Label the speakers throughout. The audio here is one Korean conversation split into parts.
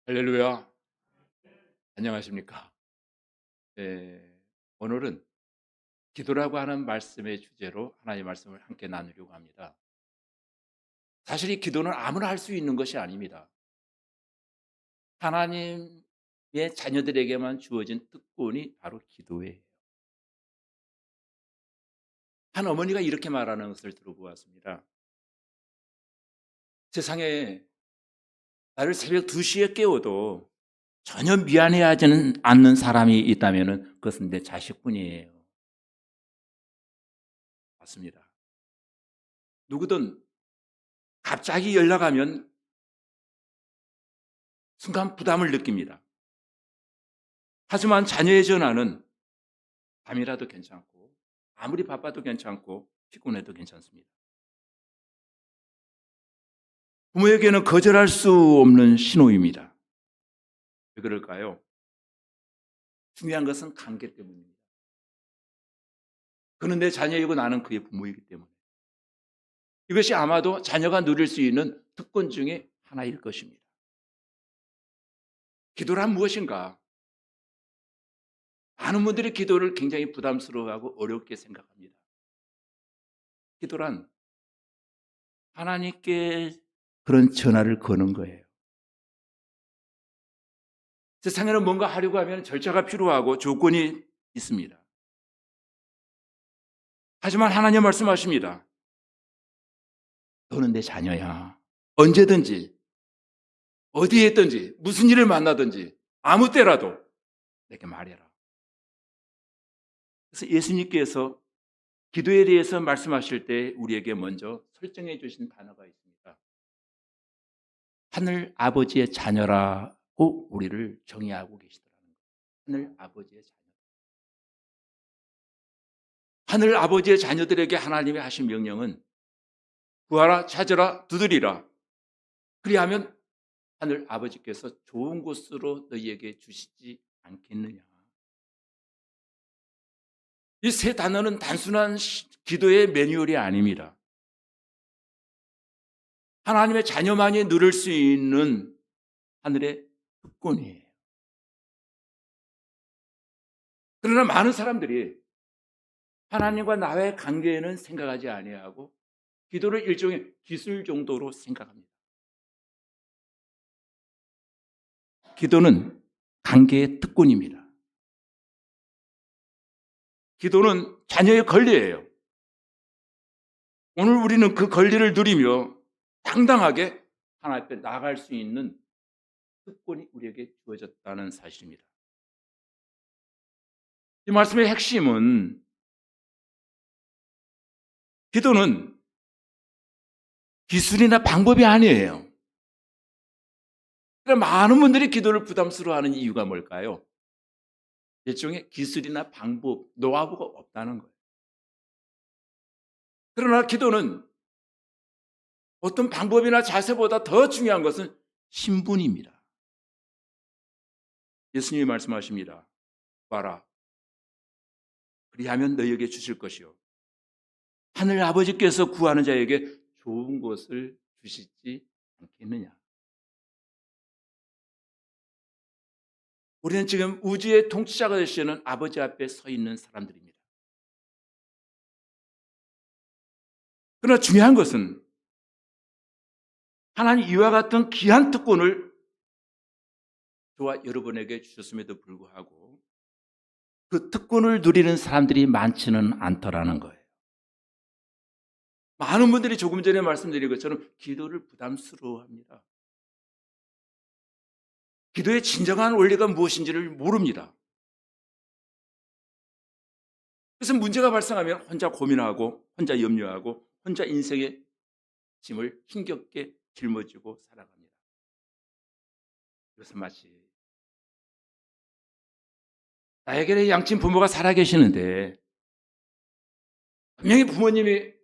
Speaker 1: 할렐루야. 안녕하십니까? 네, 오늘은 기도라고 하는 말씀의 주제로 하나님의 말씀을 함께 나누려고 합니다. 사실 이 기도는 아무나 할 수 있는 것이 아닙니다. 하나님의 자녀들에게만 주어진 특권이 바로 기도예요. 한 어머니가 이렇게 말하는 것을 들어보았습니다. 세상에 나를 새벽 2시에 깨워도 전혀 미안해하지는 않는 사람이 있다면 그것은 내 자식뿐이에요. 맞습니다. 누구든 갑자기 연락하면 순간 부담을 느낍니다. 하지만 자녀의 전화는 밤이라도 괜찮고 아무리 바빠도 괜찮고 피곤해도 괜찮습니다. 부모에게는 거절할 수 없는 신호입니다. 왜 그럴까요? 중요한 것은 관계 때문입니다. 그는 내 자녀이고 나는 그의 부모이기 때문에 이것이 아마도 자녀가 누릴 수 있는 특권 중에 하나일 것입니다. 기도란 무엇인가? 많은 분들이 기도를 굉장히 부담스러워하고 어렵게 생각합니다. 기도란 하나님께 그런 전화를 거는 거예요. 세상에는 뭔가 하려고 하면 절차가 필요하고 조건이 있습니다. 하지만 하나님 말씀하십니다. 너는 내 자녀야. 언제든지 어디에 있든지 무슨 일을 만나든지 아무 때라도 내게 말해라. 그래서 예수님께서 기도에 대해서 말씀하실 때 우리에게 먼저 설정해 주신 단어가 있습니다. 하늘 아버지의 자녀라고 우리를 정의하고 계시더라는 거예요. 하늘 아버지의 자녀. 하늘 아버지의 자녀들에게 하나님이 하신 명령은 구하라, 찾으라, 두드리라. 그리하면 하늘 아버지께서 좋은 곳으로 너희에게 주시지 않겠느냐. 이 세 단어는 단순한 기도의 매뉴얼이 아닙니다. 하나님의 자녀만이 누릴 수 있는 하늘의 특권이에요. 그러나 많은 사람들이 하나님과 나의 관계에는 생각하지 아니하고 기도를 일종의 기술 정도로 생각합니다. 기도는 관계의 특권입니다. 기도는 자녀의 권리예요. 오늘 우리는 그 권리를 누리며 당당하게 하나님 앞에 나아갈 수 있는 특권이 우리에게 주어졌다는 사실입니다. 이 말씀의 핵심은 기도는 기술이나 방법이 아니에요. 그러니까 많은 분들이 기도를 부담스러워하는 이유가 뭘까요? 일종의 기술이나 방법, 노하우가 없다는 거예요. 그러나 기도는 어떤 방법이나 자세보다 더 중요한 것은 신분입니다. 예수님이 말씀하십니다. 봐라. 그리하면 너희에게 주실 것이요. 하늘 아버지께서 구하는 자에게 좋은 것을 주시지 않겠느냐. 우리는 지금 우주의 통치자가 되시는 아버지 앞에 서 있는 사람들입니다. 그러나 중요한 것은 하나님 이와 같은 귀한 특권을 저와 여러분에게 주셨음에도 불구하고 그 특권을 누리는 사람들이 많지는 않더라는 거예요. 많은 분들이 조금 전에 말씀드린 것처럼 기도를 부담스러워합니다. 기도의 진정한 원리가 무엇인지를 모릅니다. 그래서 문제가 발생하면 혼자 고민하고 혼자 염려하고 혼자 인생의 짐을 힘겹게 짊어지고 살아갑니다. 이것은 마치 나에게는 양친 부모가 살아계시는데 분명히 부모님이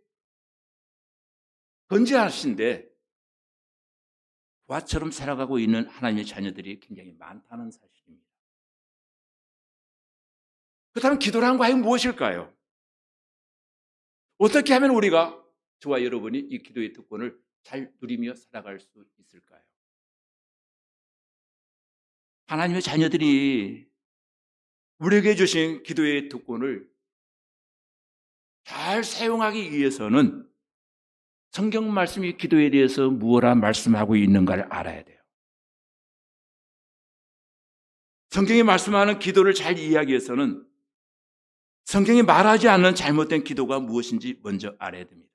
Speaker 1: 건재하신데 부하처럼 살아가고 있는 하나님의 자녀들이 굉장히 많다는 사실입니다. 그렇다면 기도란 과연 무엇일까요? 어떻게 하면 우리가 저와 여러분이 이 기도의 특권을 잘 누리며 살아갈 수 있을까요? 하나님의 자녀들이 우리에게 주신 기도의 특권을 잘 사용하기 위해서는 성경 말씀이 기도에 대해서 무엇라 말씀하고 있는가를 알아야 돼요. 성경이 말씀하는 기도를 잘 이해하기 위해서는 성경이 말하지 않는 잘못된 기도가 무엇인지 먼저 알아야 됩니다.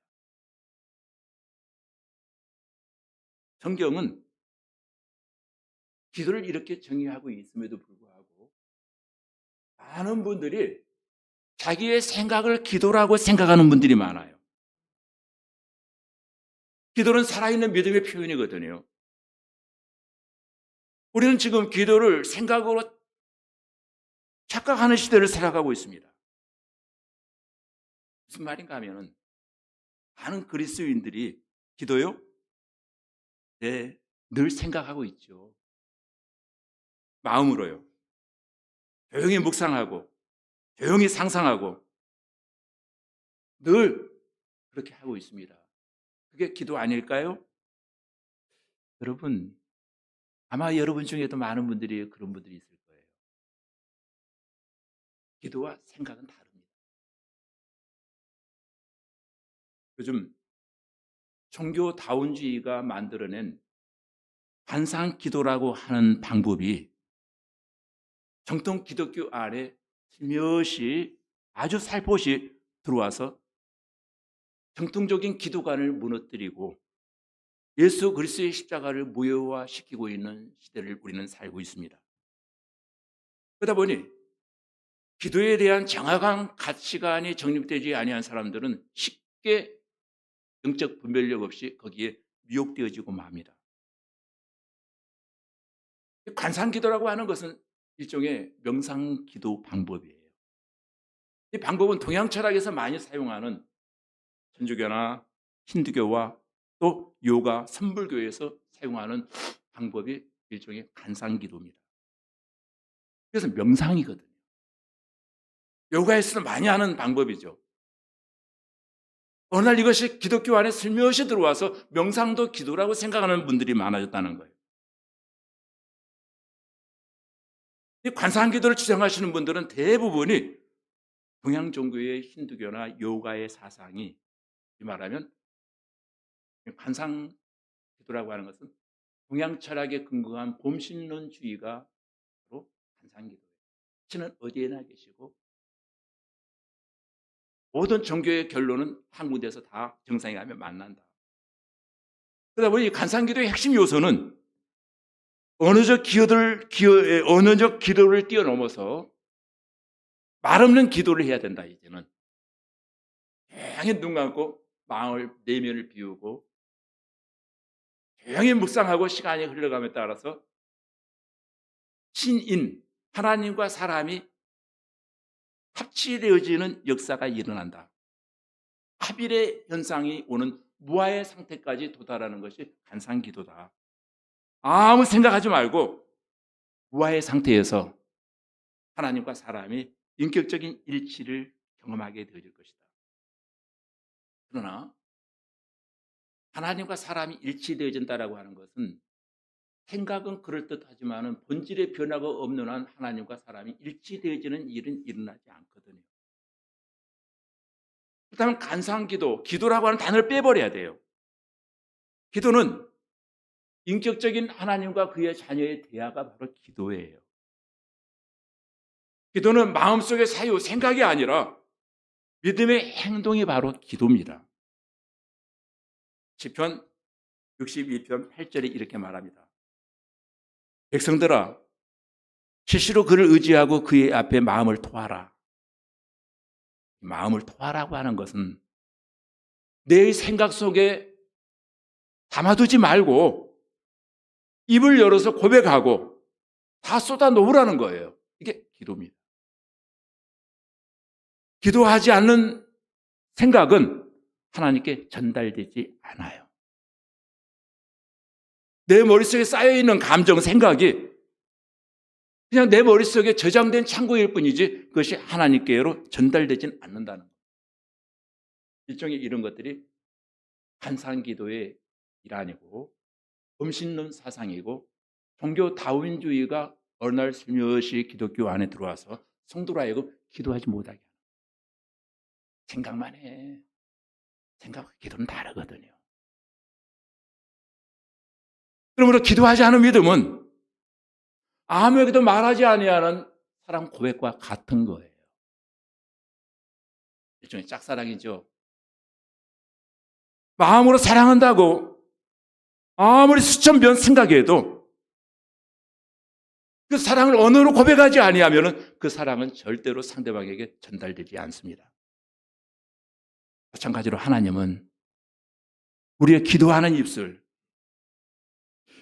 Speaker 1: 성경은 기도를 이렇게 정의하고 있음에도 불구하고 많은 분들이 자기의 생각을 기도라고 생각하는 분들이 많아요. 기도는 살아있는 믿음의 표현이거든요. 우리는 지금 기도를 생각으로 착각하는 시대를 살아가고 있습니다. 무슨 말인가 하면은 많은 그리스도인들이 기도요? 네, 늘 생각하고 있죠. 마음으로요. 조용히 묵상하고 조용히 상상하고 늘 그렇게 하고 있습니다. 그게 기도 아닐까요? 여러분, 아마 여러분 중에도 많은 분들이 그런 분들이 있을 거예요. 기도와 생각은 다릅니다. 요즘 종교다원주의가 만들어낸 관상기도라고 하는 방법이 정통 기독교 안에 슬며시 아주 살포시 들어와서 정통적인 기도관을 무너뜨리고 예수 그리스도의 십자가를 무효화시키고 있는 시대를 우리는 살고 있습니다. 그러다 보니 기도에 대한 정확한 가치관이 정립되지 아니한 사람들은 쉽게 영적 분별력 없이 거기에 미혹되어지고 맙니다. 관상기도라고 하는 것은 일종의 명상기도 방법이에요. 이 방법은 동양 철학에서 많이 사용하는 천주교나 힌두교와 또 요가, 선불교에서 사용하는 방법이 일종의 관상기도입니다. 그래서 명상이거든요. 요가에서도 많이 하는 방법이죠. 어느 날 이것이 기독교 안에 슬며시 들어와서 명상도 기도라고 생각하는 분들이 많아졌다는 거예요. 이 관상기도를 주장하시는 분들은 대부분이 동양 종교의 힌두교나 요가의 사상이 이 말하면 관상기도라고 하는 것은 동양 철학에 근거한 곰신론주의가 바로 관상기도예요. 신은 어디에나 계시고 모든 종교의 결론은 한 군데서 다 정상에 가면 만난다. 그러다 보니 관상기도의 핵심 요소는 언어적 기도를 뛰어넘어서 말 없는 기도를 해야 된다. 이제는 조용히 눈 감고 마음을 내면을 비우고 조용히 묵상하고 시간이 흘러감에 따라서 신인 하나님과 사람이 합치되어지는 역사가 일어난다. 합일의 현상이 오는 무아의 상태까지 도달하는 것이 관상기도다. 아무 생각하지 말고 무아의 상태에서 하나님과 사람이 인격적인 일치를 경험하게 되어질 것이다. 그러나 하나님과 사람이 일치되어진다라고 하는 것은 생각은 그럴듯하지만 본질의 변화가 없는 한 하나님과 사람이 일치되어지는 일은 일어나지 않거든요. 그렇다면 관상기도, 기도라고 하는 단어를 빼버려야 돼요. 기도는 인격적인 하나님과 그의 자녀의 대화가 바로 기도예요. 기도는 마음속의 사유, 생각이 아니라 믿음의 행동이 바로 기도입니다. 시편 62편 8절에 이렇게 말합니다. 백성들아, 실시로 그를 의지하고 그의 앞에 마음을 토하라. 마음을 토하라고 하는 것은 내 생각 속에 담아두지 말고 입을 열어서 고백하고 다 쏟아 놓으라는 거예요. 이게 기도입니다. 기도하지 않는 생각은 하나님께 전달되지 않아요. 내 머릿속에 쌓여있는 감정, 생각이 그냥 내 머릿속에 저장된 창고일 뿐이지 그것이 하나님께로 전달되지는 않는다는 거예요. 일종의 이런 것들이 관상기도의 일환이고 음신론 사상이고 종교 다윈주의가 어느 날 슬며시 기독교 안에 들어와서 성도로 하여금 기도하지 못하게 하는. 생각만 해. 생각과 기도는 다르거든요. 그러므로 기도하지 않은 믿음은 아무에게도 말하지 아니하는 사랑 고백과 같은 거예요. 일종의 짝사랑이죠. 마음으로 사랑한다고 아무리 수천 번 생각해도 그 사랑을 언어로 고백하지 아니하면 그 사랑은 절대로 상대방에게 전달되지 않습니다. 마찬가지로 하나님은 우리의 기도하는 입술,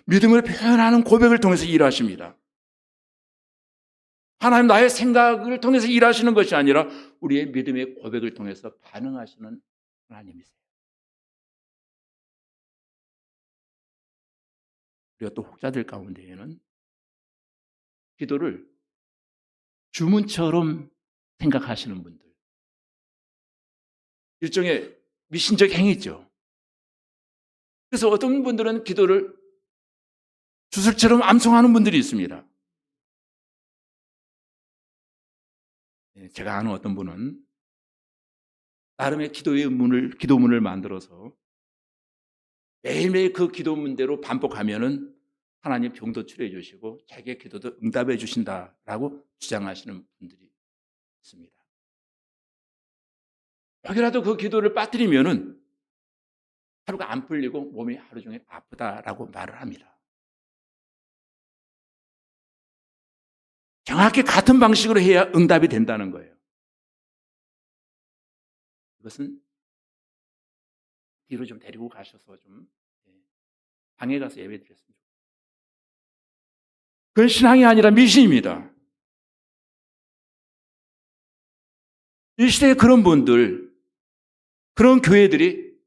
Speaker 1: 믿음을 표현하는 고백을 통해서 일하십니다. 하나님 나의 생각을 통해서 일하시는 것이 아니라 우리의 믿음의 고백을 통해서 반응하시는 하나님이세요. 우리가 또 혹자들 가운데에는 기도를 주문처럼 생각하시는 분들, 일종의 미신적 행위죠. 그래서 어떤 분들은 기도를 주술처럼 암송하는 분들이 있습니다. 제가 아는 어떤 분은 나름의 기도문을 만들어서 매일매일 그 기도문대로 반복하면은 하나님 병도 치료해 주시고 자기의 기도도 응답해 주신다라고 주장하시는 분들이 있습니다. 혹이라도 그 기도를 빠뜨리면은 하루가 안 풀리고 몸이 하루 종일 아프다라고 말을 합니다. 정확히 같은 방식으로 해야 응답이 된다는 거예요. 이것은 뒤로 좀 데리고 가셔서 좀 방에 가서 예배 드렸으면 좋겠습니다. 그건 신앙이 아니라 미신입니다. 이 시대에 그런 분들, 그런 교회들이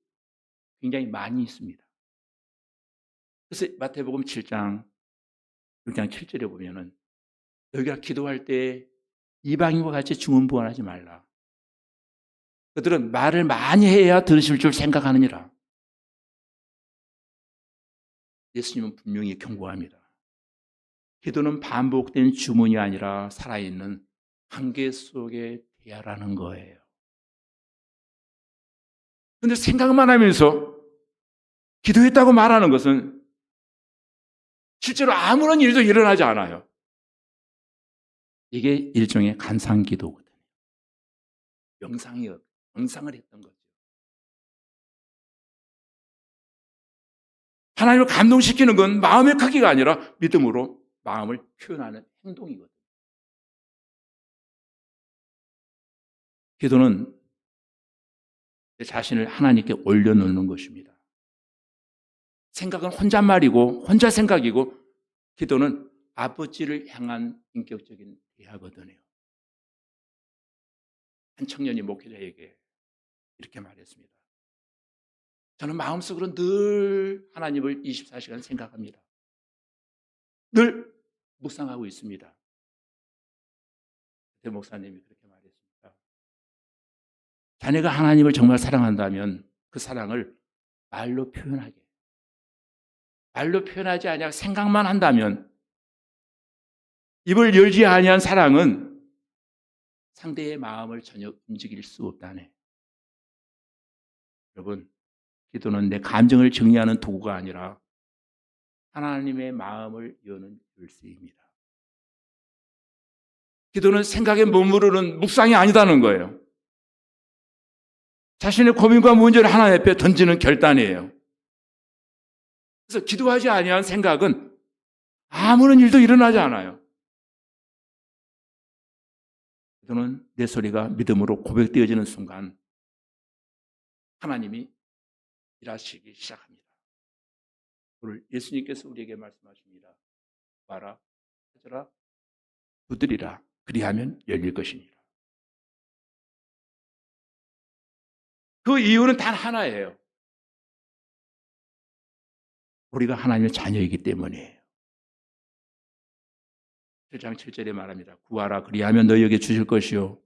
Speaker 1: 굉장히 많이 있습니다. 그래서 마태복음 7장 6장 7절에 보면은 너희가 기도할 때 이방인과 같이 중언부언하지 말라. 그들은 말을 많이 해야 들으실 줄 생각하느니라. 예수님은 분명히 경고합니다. 기도는 반복된 주문이 아니라 살아있는 관계 속의 대화라는 거예요. 그런데 생각만 하면서 기도했다고 말하는 것은 실제로 아무런 일도 일어나지 않아요. 이게 일종의 간상기도거든요. 명상을 했던 거죠. 하나님을 감동시키는 건 마음의 크기가 아니라 믿음으로 마음을 표현하는 행동이거든요. 기도는 내 자신을 하나님께 올려놓는 것입니다. 생각은 혼잣말이고 혼자 생각이고 기도는 아버지를 향한 인격적인 대화거든요. 한 청년이 목회자에게 이렇게 말했습니다. 저는 마음속으로 늘 하나님을 24시간 생각합니다. 늘 묵상하고 있습니다. 그때 목사님이 그렇게 말했습니다. 자네가 하나님을 정말 사랑한다면 그 사랑을 말로 표현하지 아니하고 생각만 한다면 입을 열지 아니한 사랑은 상대의 마음을 전혀 움직일 수 없다네. 여러분, 기도는 내 감정을 정리하는 도구가 아니라 하나님의 마음을 여는 열쇠입니다. 기도는 생각에 머무르는 묵상이 아니다는 거예요. 자신의 고민과 문제를 하나님 앞에 던지는 결단이에요. 그래서 기도하지 아니한 생각은 아무런 일도 일어나지 않아요. 기도는 내 소리가 믿음으로 고백되어지는 순간 하나님이 일하시기 시작합니다. 오늘 예수님께서 우리에게 말씀하십니다. 봐라, 찾아라, 두드리라. 그리하면 열릴 것이니라. 그 이유는 단 하나예요. 우리가 하나님의 자녀이기 때문이에요. 7장 7절에 말합니다. 구하라 그리하면 너희에게 주실 것이요.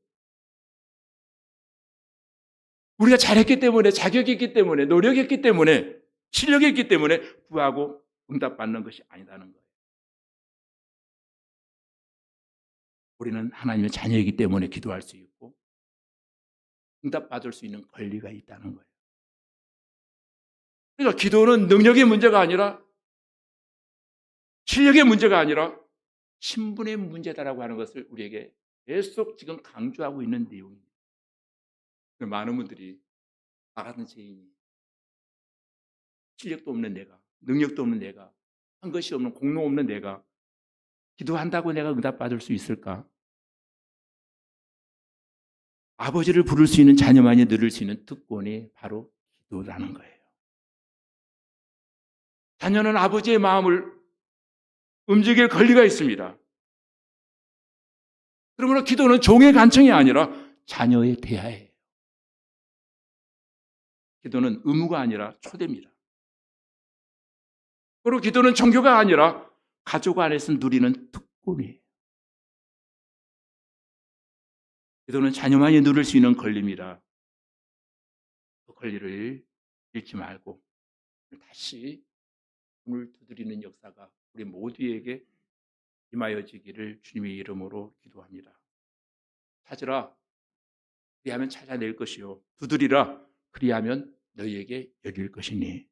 Speaker 1: 우리가 잘했기 때문에, 자격이 있기 때문에, 노력했기 때문에, 실력이 있기 때문에 구하고 응답받는 것이 아니다는 거예요. 우리는 하나님의 자녀이기 때문에 기도할 수 있고 응답받을 수 있는 권리가 있다는 거예요. 그러니까 기도는 능력의 문제가 아니라 실력의 문제가 아니라 신분의 문제다라고 하는 것을 우리에게 계속 지금 강조하고 있는 내용입니다. 많은 분들이 나 같은 죄인이 실력도 없는 내가, 능력도 없는 내가, 한 것이 없는 공로 없는 내가 기도한다고 내가 응답받을 수 있을까? 아버지를 부를 수 있는 자녀만이 누릴 수 있는 특권이 바로 기도라는 거예요. 자녀는 아버지의 마음을 움직일 권리가 있습니다. 그러므로 기도는 종의 간청이 아니라 자녀의 대하예요. 기도는 의무가 아니라 초대입니다. 그리고 기도는 종교가 아니라 가족 안에서 누리는 특권이에요. 기도는 자녀만이 누릴 수 있는 권리입니다. 그 권리를 잃지 말고 다시 문을 두드리는 역사가 우리 모두에게 임하여지기를 주님의 이름으로 기도합니다. 찾으라, 그리하면 찾아낼 것이요. 두드리라, 그리하면 너희에게 열릴 것이니.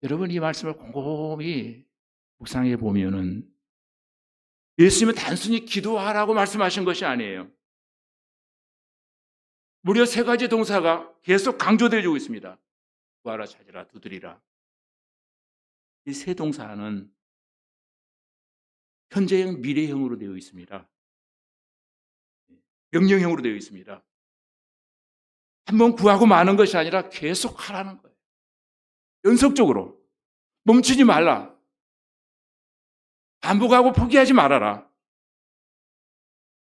Speaker 1: 여러분, 이 말씀을 곰곰이 묵상해 보면은 예수님은 단순히 기도하라고 말씀하신 것이 아니에요. 무려 3가지 동사가 계속 강조되어지고 있습니다. 구하라, 찾으라, 두드리라. 이 3 동사는 현재형, 미래형으로 되어 있습니다. 명령형으로 되어 있습니다. 한번 구하고 마는 것이 아니라 계속 하라는 거예요. 연속적으로. 멈추지 말라. 반복하고 포기하지 말아라.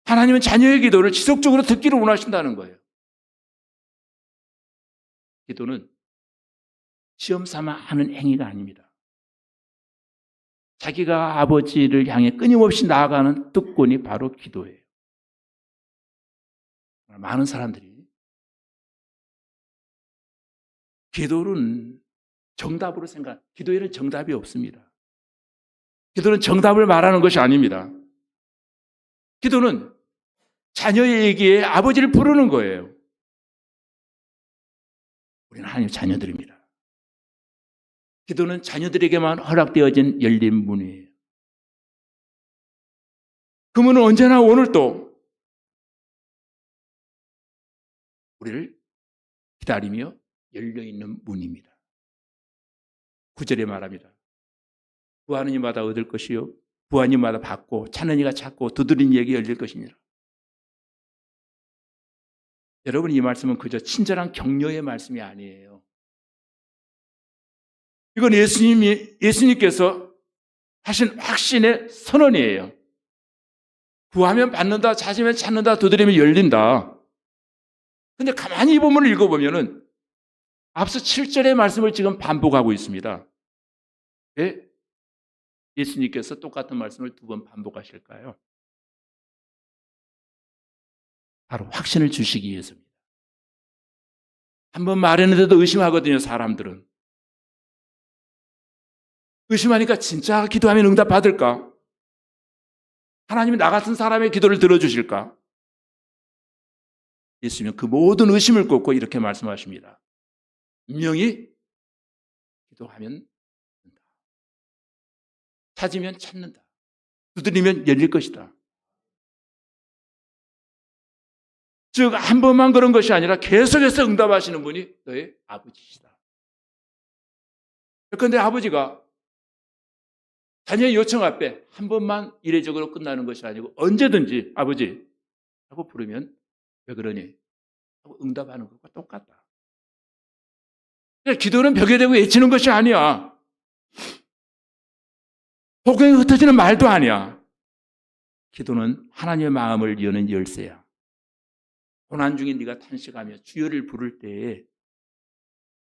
Speaker 1: 하나님은 자녀의 기도를 지속적으로 듣기를 원하신다는 거예요. 기도는 시험 삼아 하는 행위가 아닙니다. 자기가 아버지를 향해 끊임없이 나아가는 특권이 바로 기도예요. 많은 사람들이 기도는 정답으로 기도에는 정답이 없습니다. 기도는 정답을 말하는 것이 아닙니다. 기도는 자녀에게 아버지를 부르는 거예요. 우리는 하나님 자녀들입니다. 기도는 자녀들에게만 허락되어진 열린 문이에요. 그 문은 언제나 오늘도 우리를 기다리며 열려있는 문입니다. 9절에 말합니다. 구하는 이마다 얻을 것이요 구하는 이마다 받고 찾는 이가 찾고 두드리는 이에게 열릴 것이니라. 여러분, 이 말씀은 그저 친절한 격려의 말씀이 아니에요. 이건 예수님께서 하신 확신의 선언이에요. 구하면 받는다, 찾으면 찾는다, 두드리면 열린다. 근데 가만히 이 본문을 읽어보면은 앞서 7절의 말씀을 지금 반복하고 있습니다. 왜 예수님께서 똑같은 말씀을 2번 반복하실까요? 바로 확신을 주시기 위해서입니다. 한번 말했는데도 의심하거든요, 사람들은. 의심하니까 진짜 기도하면 응답받을까? 하나님이 나 같은 사람의 기도를 들어주실까? 예수님은 그 모든 의심을 꺾고 이렇게 말씀하십니다. 분명히 기도하면 된다. 찾으면 찾는다. 두드리면 열릴 것이다. 즉, 한 번만 그런 것이 아니라 계속해서 응답하시는 분이 너의 아버지시다. 그런데 아버지가 자녀의 요청 앞에 한 번만 이례적으로 끝나는 것이 아니고 언제든지 아버지 하고 부르면 왜 그러니? 하고 응답하는 것과 똑같다. 그러니까 기도는 벽에 대고 외치는 것이 아니야. 폭행이 흩어지는 말도 아니야. 기도는 하나님의 마음을 여는 열쇠야. 고난 중에 네가 탄식하며 주여를 부를 때에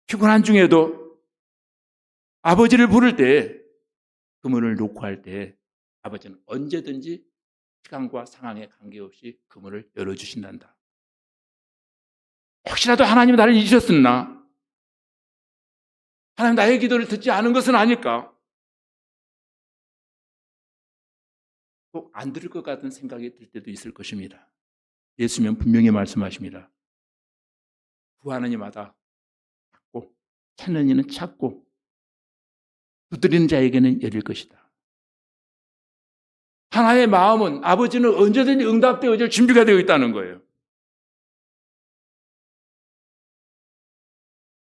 Speaker 1: 피곤한 중에도 아버지를 부를 때 그 문을 놓고 할 때 아버지는 언제든지 시간과 상황에 관계없이 그 문을 열어주신단다. 혹시라도 하나님이 나를 잊으셨었나? 하나님 나의 기도를 듣지 않은 것은 아닐까? 꼭 안 들을 것 같은 생각이 들 때도 있을 것입니다. 예수님은 분명히 말씀하십니다. 구하는 이마다 찾고 찾는 이는 찾고 두드리는 자에게는 열릴 것이다. 하나의 마음은 아버지는 언제든지 응답되어질 준비가 되어 있다는 거예요.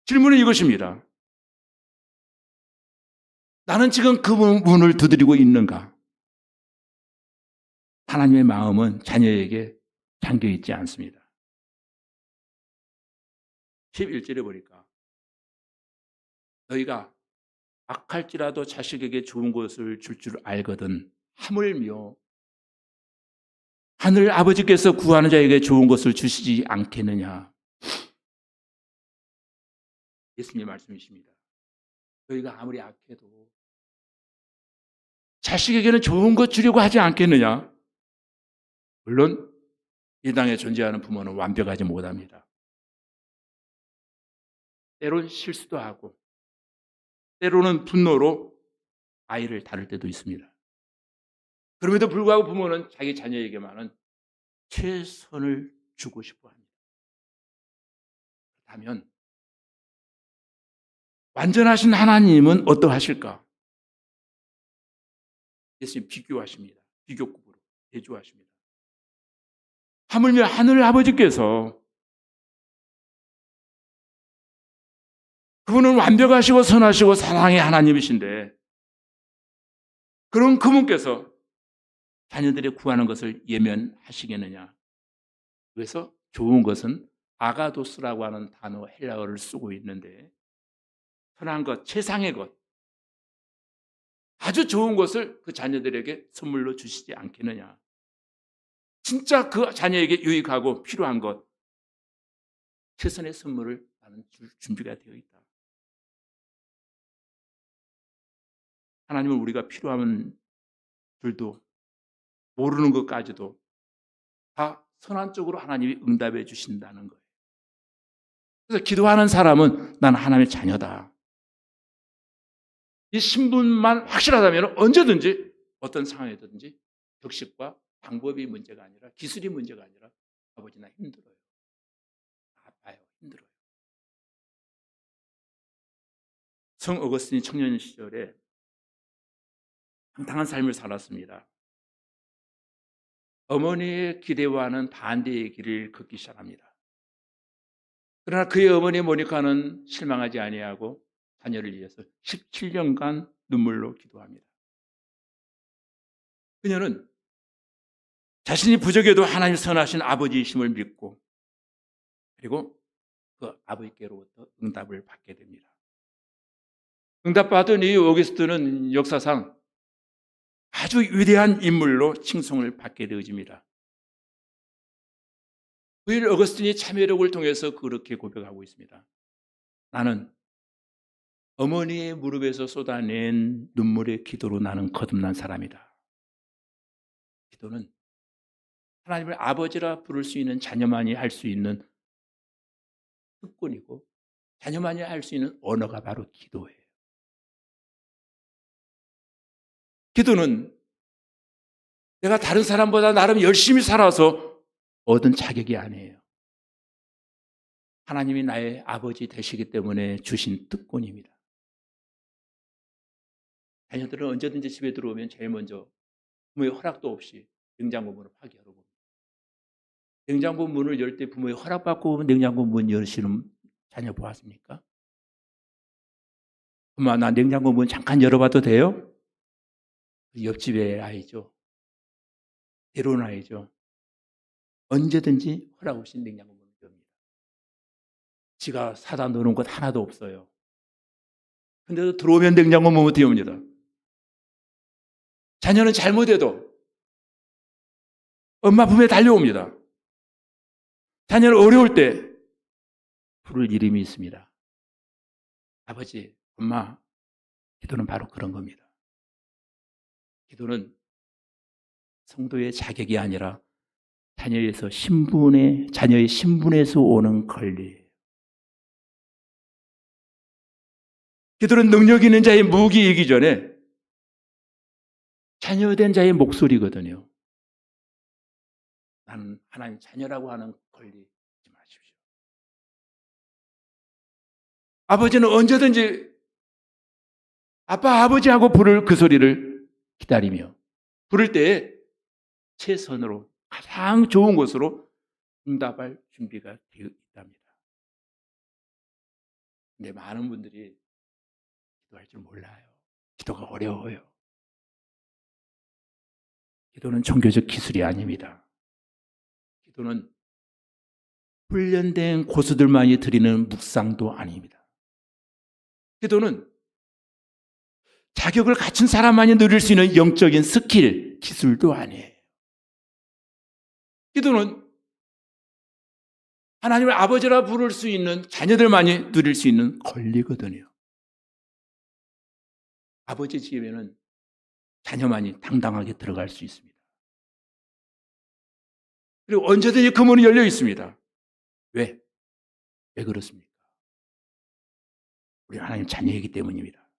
Speaker 1: 질문은 이것입니다. 나는 지금 그 문을 두드리고 있는가? 하나님의 마음은 자녀에게 잠겨 있지 않습니다. 11절에 보니까 너희가 악할지라도 자식에게 좋은 것을 줄 줄 알거든 하물며 하늘 아버지께서 구하는 자에게 좋은 것을 주시지 않겠느냐. 예수님 말씀이십니다. 너희가 아무리 악해도 자식에게는 좋은 것 주려고 하지 않겠느냐. 물론 이 땅에 존재하는 부모는 완벽하지 못합니다. 때론 실수도 하고 때로는 분노로 아이를 다룰 때도 있습니다. 그럼에도 불구하고 부모는 자기 자녀에게만은 최선을 주고 싶어 합니다. 그렇다면 완전하신 하나님은 어떠하실까? 예수님 비교하십니다. 비교급으로 대조하십니다. 하물며 하늘 아버지께서 그분은 완벽하시고 선하시고 사랑의 하나님이신데 그런 그분께서 자녀들이 구하는 것을 예면하시겠느냐. 그래서 좋은 것은 아가도스라고 하는 단어 헬라어를 쓰고 있는데 선한 것, 최상의 것, 아주 좋은 것을 그 자녀들에게 선물로 주시지 않겠느냐. 진짜 그 자녀에게 유익하고 필요한 것, 최선의 선물을 나는 줄 준비가 되어 있다. 하나님은 우리가 필요한 줄도 모르는 것까지도 다 선한 쪽으로 하나님이 응답해 주신다는 거예요. 그래서 기도하는 사람은 나는 하나님의 자녀다. 이 신분만 확실하다면 언제든지 어떤 상황이든지 격식과 방법이 문제가 아니라 기술이 문제가 아니라 아버지 나 힘들어요. 아파요. 힘들어요. 성 어거스틴이 청년 시절에 평탄한 삶을 살았습니다. 어머니의 기대와는 반대의 길을 걷기 시작합니다. 그러나 그의 어머니 모니카는 실망하지 아니하고 자녀를 위해서 17년간 눈물로 기도합니다. 그녀는 자신이 부족해도 하나님 선하신 아버지이심을 믿고 그리고 그 아버지께로부터 응답을 받게 됩니다. 응답받은 이후 오거스틴은 역사상 아주 위대한 인물로 칭송을 받게 되어집니다. 그 일 어거스틴이 참회록을 통해서 그렇게 고백하고 있습니다. 나는 어머니의 무릎에서 쏟아낸 눈물의 기도로 나는 거듭난 사람이다. 기도는 하나님을 아버지라 부를 수 있는 자녀만이 할 수 있는 특권이고 자녀만이 할 수 있는 언어가 바로 기도예요. 기도는 내가 다른 사람보다 나름 열심히 살아서 얻은 자격이 아니에요. 하나님이 나의 아버지 되시기 때문에 주신 특권입니다. 자녀들은 언제든지 집에 들어오면 제일 먼저 부모의 허락도 없이 냉장고 문을 확 열어봅니다. 냉장고 문을 열 때 부모의 허락받고 냉장고 문 여시는 자녀 보았습니까? 엄마 나 냉장고 문 잠깐 열어봐도 돼요? 옆집의 아이죠. 데려온 아이죠. 언제든지 허락 없이 냉장고 문을 엽니다. 지가 사다 놓는 것 하나도 없어요. 근데도 들어오면 냉장고 문부터 엽니다. 자녀는 잘못해도 엄마 품에 달려옵니다. 자녀는 어려울 때 부를 이름이 있습니다. 아버지, 엄마, 기도는 바로 그런 겁니다. 기도는 성도의 자격이 아니라 자녀의 신분에서 오는 권리예요. 기도는 능력 있는 자의 무기이기 전에 자녀된 자의 목소리거든요. 나는 하나님 자녀라고 하는 권리 잊지 마십시오. 아버지는 언제든지 아빠, 아버지하고 부를 그 소리를 기다리며 부를 때에 최선으로 가장 좋은 곳으로 응답할 준비가 되어 있답니다. 근데 많은 분들이 기도할 줄 몰라요. 기도가 어려워요. 기도는 종교적 기술이 아닙니다. 기도는 훈련된 고수들만이 드리는 묵상도 아닙니다. 기도는 자격을 갖춘 사람만이 누릴 수 있는 영적인 스킬, 기술도 아니에요. 기도는 하나님을 아버지라 부를 수 있는 자녀들만이 누릴 수 있는 권리거든요. 아버지 집에는 자녀만이 당당하게 들어갈 수 있습니다. 그리고 언제든지 그 문이 열려 있습니다. 왜? 왜 그렇습니까? 우리 하나님 자녀이기 때문입니다.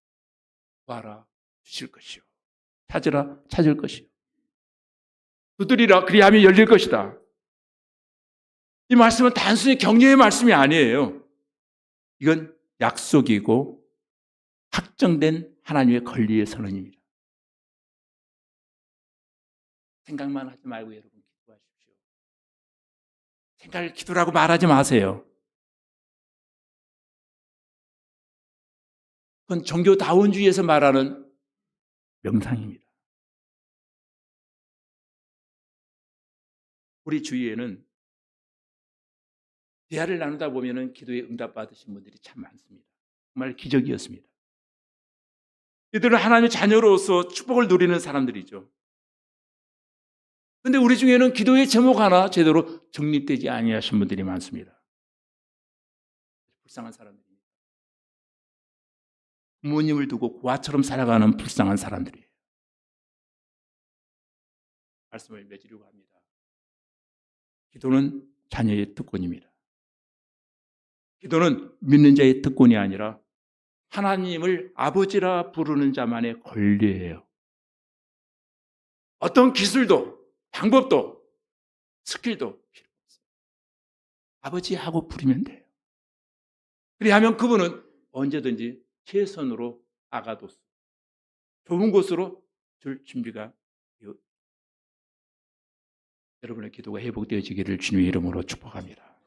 Speaker 1: 구하라 주실 것이요. 찾으라 찾을 것이요. 두드리라 그리하면 열릴 것이다. 이 말씀은 단순히 격려의 말씀이 아니에요. 이건 약속이고 확정된 하나님의 권리의 선언입니다. 생각만 하지 말고 여러분 기도하십시오. 생각을 기도라고 말하지 마세요. 그건 종교다원주의에서 말하는 명상입니다. 우리 주위에는 대화를 나누다 보면 기도에 응답받으신 분들이 참 많습니다. 정말 기적이었습니다. 이들은 하나님의 자녀로서 축복을 누리는 사람들이죠. 그런데 우리 중에는 기도의 제목 하나 제대로 정립되지 아니하신 분들이 많습니다. 불쌍한 사람들입니다. 부모님을 두고 고아처럼 살아가는 불쌍한 사람들이에요. 말씀을 맺으려고 합니다. 기도는 자녀의 특권입니다. 기도는 믿는 자의 특권이 아니라 하나님을 아버지라 부르는 자만의 권리예요. 어떤 기술도 방법도 스킬도 필요 없어요. 아버지하고 부르면 돼요. 그리하면 그분은 언제든지 최선으로 아가도스 좋은 곳으로 줄 준비가 되어 여러분의 기도가 회복되어지기를 주님의 이름으로 축복합니다.